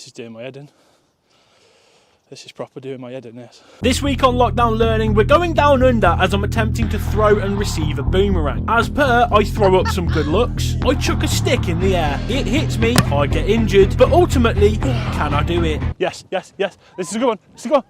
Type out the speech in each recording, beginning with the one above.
This is doing my head in. This is proper doing my head in, this. This week on Lockdown Learning, we're going down under as I'm attempting to throw and receive a boomerang. As per, I throw up some good looks. I chuck a stick in the air. It hits me, I get injured, but ultimately, can I do it? Yes, yes, yes. This is a good one. This is a good one.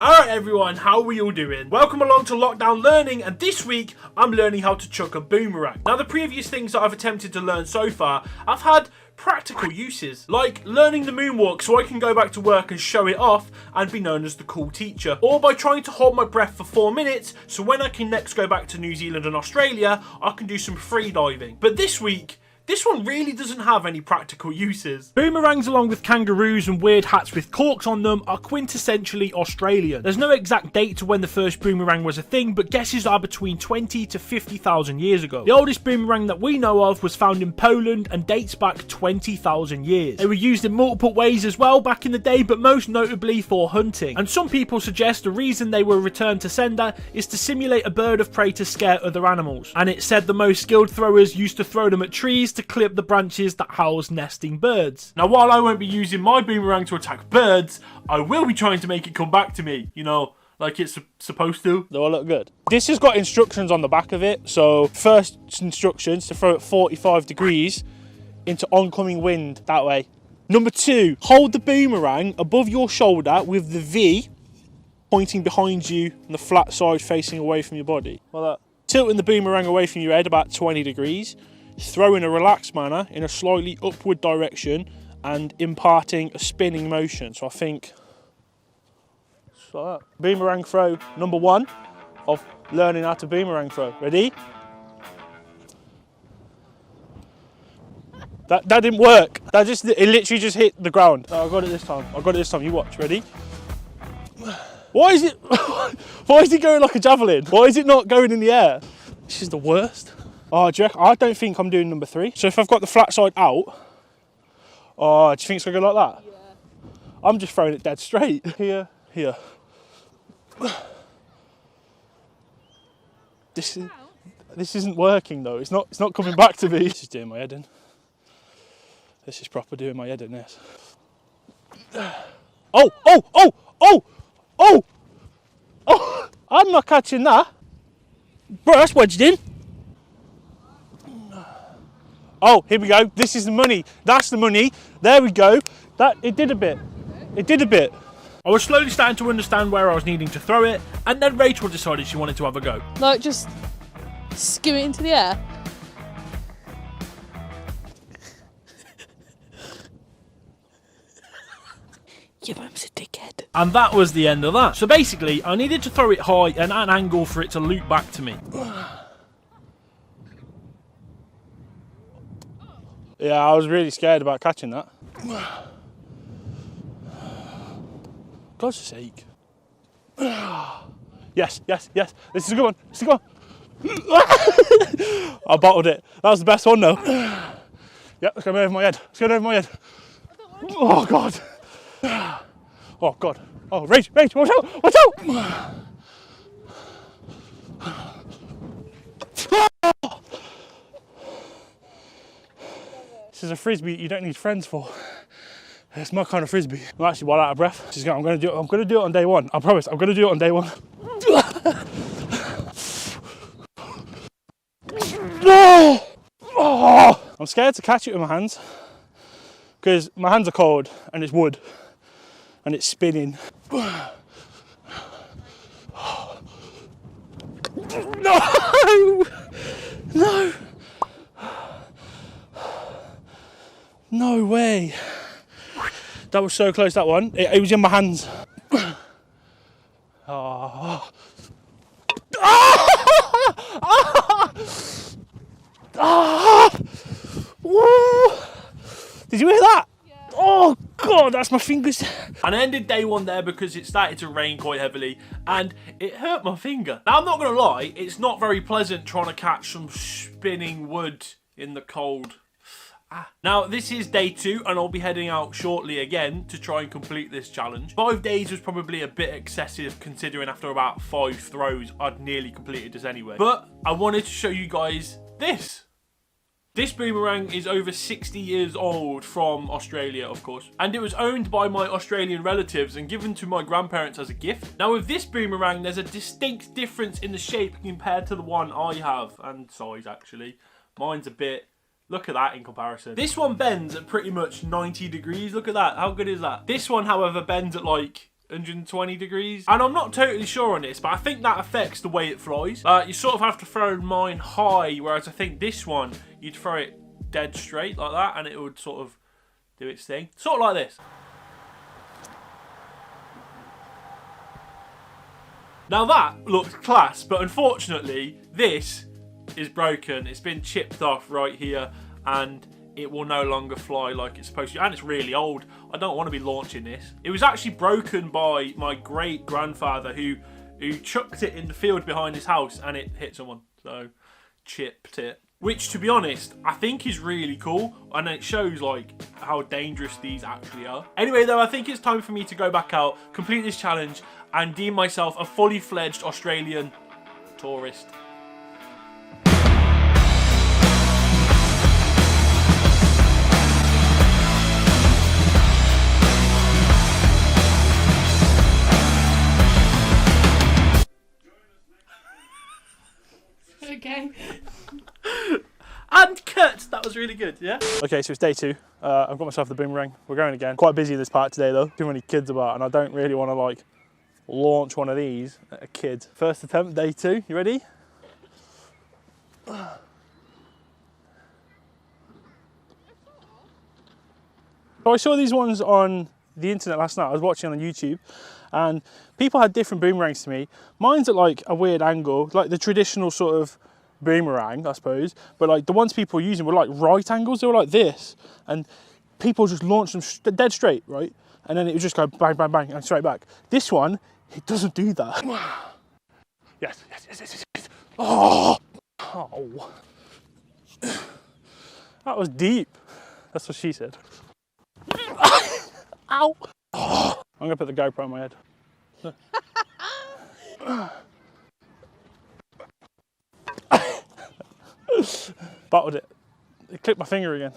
Alright everyone, how are we all doing? Welcome along to Lockdown Learning, and this week I'm learning how to chuck a boomerang. Now the previous things that I've attempted to learn so far, I've had practical uses, like learning the moonwalk so I can go back to work and show it off and be known as the cool teacher, or by trying to hold my breath for 4 minutes so when I can next go back to New Zealand and Australia, I can do some free diving. But this week, this one really doesn't have any practical uses. Boomerangs, along with kangaroos and weird hats with corks on them, are quintessentially Australian. There's no exact date to when the first boomerang was a thing, but guesses are between 20 to 50,000 years ago. The oldest boomerang that we know of was found in Poland and dates back 20,000 years. They were used in multiple ways as well back in the day, but most notably for hunting. And some people suggest the reason they were returned to sender is to simulate a bird of prey to scare other animals. And it's said the most skilled throwers used to throw them at trees to clip the branches that house nesting birds. Now, while I won't be using my boomerang to attack birds, I will be trying to make it come back to me, you know, like it's supposed to. Do I look good? This has got instructions on the back of it. So first instructions to throw at 45 degrees into oncoming wind that way. Number 2, hold the boomerang above your shoulder with the V pointing behind you and the flat side facing away from your body. Like that. Tilting the boomerang away from your head about 20 degrees. Throw in a relaxed manner in a slightly upward direction and imparting a spinning motion. So I think just like that. Boomerang throw number 1 of learning how to boomerang throw. Ready? That didn't work. It literally just hit the ground. Oh, I got it this time. I got it this time. You watch. Ready? Why is it? Why is it going like a javelin? Why is it not going in the air? This is the worst. Oh, I don't think I'm doing number 3. So if I've got the flat side out, oh, do you think it's going to go like that? Yeah. I'm just throwing it dead straight. Here, here. This isn't working though. It's not coming back to me. This is doing my head in. This is proper doing my head in, this. Oh, oh, oh, oh, oh, oh. I'm not catching that. Bro, that's wedged in. Oh, here we go. This is the money. That's the money. There we go. It did a bit. It did a bit. I was slowly starting to understand where I was needing to throw it, and then Rachel decided she wanted to have a go. Like, just skim it into the air. Your mum's a dickhead. And that was the end of that. So basically, I needed to throw it high and at an angle for it to loop back to me. Yeah, I was really scared about catching that. God's sake. Yes, yes, yes. This is a good one. This is a good one. I bottled it. That was the best one though. Yep, it's going over my head. It's going over my head. Oh, God. Oh, God. Oh, Rach, watch out, watch out. This is a frisbee you don't need friends for. It's my kind of frisbee. I'm actually well out of breath. I'm going to do it on day 1. I promise. I'm going to do it on day 1. Oh! I'm scared to catch it with my hands because my hands are cold and it's wood and it's spinning. No! No! No way. That was so close, that one. It was in my hands. Oh. Did you hear that? Yeah. Oh, God, that's my fingers. And I ended day 1 there because it started to rain quite heavily and it hurt my finger. Now, I'm not going to lie, it's not very pleasant trying to catch some spinning wood in the cold. Now, this is day 2 and I'll be heading out shortly again to try and complete this challenge. 5 days was probably a bit excessive considering after about 5 throws I'd nearly completed this anyway. But I wanted to show you guys this. This boomerang is over 60 years old, from Australia, of course. And it was owned by my Australian relatives and given to my grandparents as a gift. Now with this boomerang, there's a distinct difference in the shape compared to the one I have. And size, actually. Mine's a bit... Look at that in comparison. This one bends at pretty much 90 degrees. Look at that. How good is that? This one, however, bends at like 120 degrees. And I'm not totally sure on this, but I think that affects the way it flies. You sort of have to throw mine high, whereas I think this one, you'd throw it dead straight like that, and it would sort of do its thing. Sort of like this. Now that looks class, but unfortunately, this is broken. It's been chipped off right here, and it will no longer fly like it's supposed to. And it's really old. I don't want to be launching this. It was actually broken by my great grandfather who chucked it in the field behind his house, and it hit someone. So chipped it. Which, to be honest, I think is really cool, and it shows like how dangerous these actually are. Anyway though, I think it's time for me to go back out, complete this challenge, and deem myself a fully fledged Australian tourist. Okay. And cut! That was really good, yeah? Okay, so it's day 2. I've got myself the boomerang. We're going again. Quite busy this park today though. Too many kids about, and I don't really want to like launch one of these at a kid. First attempt, day 2. You ready? So I saw these ones on the internet last night. I was watching on YouTube, and people had different boomerangs to me. Mine's at like a weird angle, like the traditional sort of boomerang, I suppose. But like the ones people were using were like right angles. They were like this, and people just launched them dead straight, right? And then it would just go bang, bang, bang, and straight back. This one, it doesn't do that. Yes, yes, yes, yes, yes. Oh, oh. That was deep. That's what she said. Ow. Oh. I'm gonna put the GoPro on my head. Bottled it. It clipped my finger again.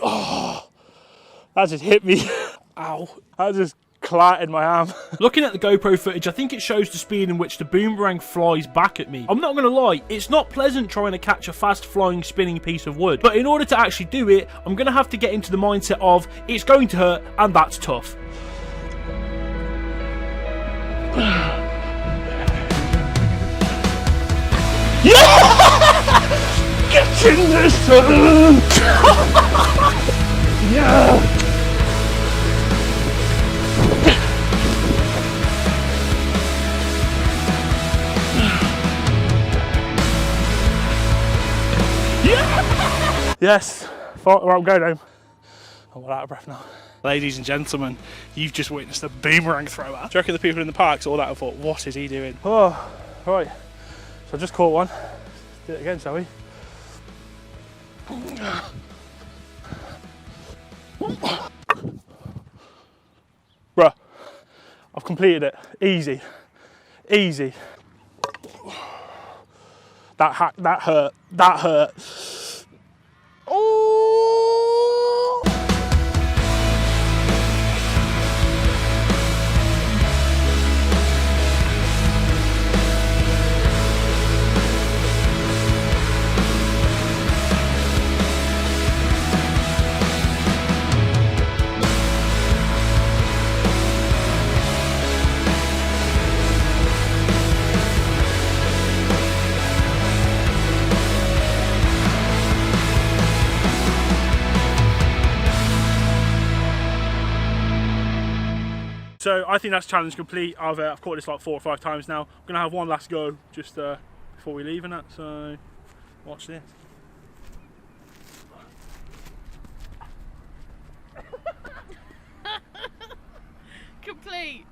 Oh, that just hit me. Ow. That just clattered my arm. Looking at the GoPro footage, I think it shows the speed in which the boomerang flies back at me. I'm not going to lie, it's not pleasant trying to catch a fast flying spinning piece of wood. But in order to actually do it, I'm going to have to get into the mindset of it's going to hurt, and that's tough. Get in the sun! Yeah! Yes, right, I'm going home. I'm out of breath now. Ladies and gentlemen, you've just witnessed a boomerang thrower. Do you reckon the people in the park saw that and thought, what is he doing? Oh, right. So I just caught one. Let's do it again, shall we? Bruh, I've completed it. Easy. Easy. That hurt. That hurt. Oh! So I think that's challenge complete. I've caught this like 4 or 5 times now. I'm gonna have one last go just before we leave and that. So watch this. Complete.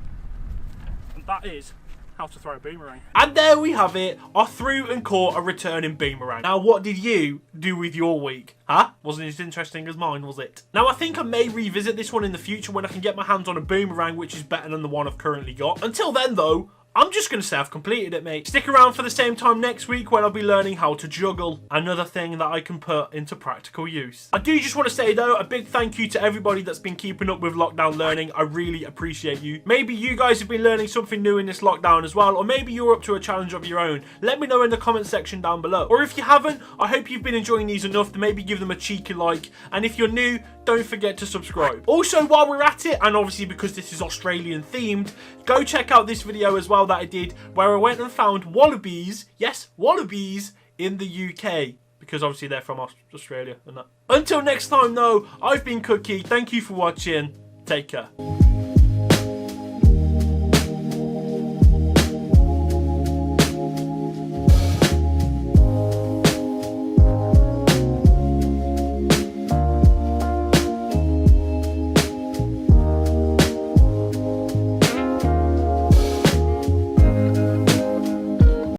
And that is how to throw a boomerang. And there we have it. I threw and caught a returning boomerang. Now, what did you do with your week? Huh? Wasn't as interesting as mine, was it? Now, I think I may revisit this one in the future when I can get my hands on a boomerang which is better than the one I've currently got. Until then, though, I'm just going to say I've completed it, mate. Stick around for the same time next week when I'll be learning how to juggle. Another thing that I can put into practical use. I do just want to say, though, a big thank you to everybody that's been keeping up with lockdown learning. I really appreciate you. Maybe you guys have been learning something new in this lockdown as well, or maybe you're up to a challenge of your own. Let me know in the comment section down below. Or if you haven't, I hope you've been enjoying these enough to maybe give them a cheeky like. And if you're new, don't forget to subscribe. Also, while we're at it, and obviously because this is Australian themed, go check out this video as well that I did where I went and found wallabies, yes, wallabies in the UK, because obviously they're from Australia and that. Until next time though, I've been Cookie, thank you for watching, take care.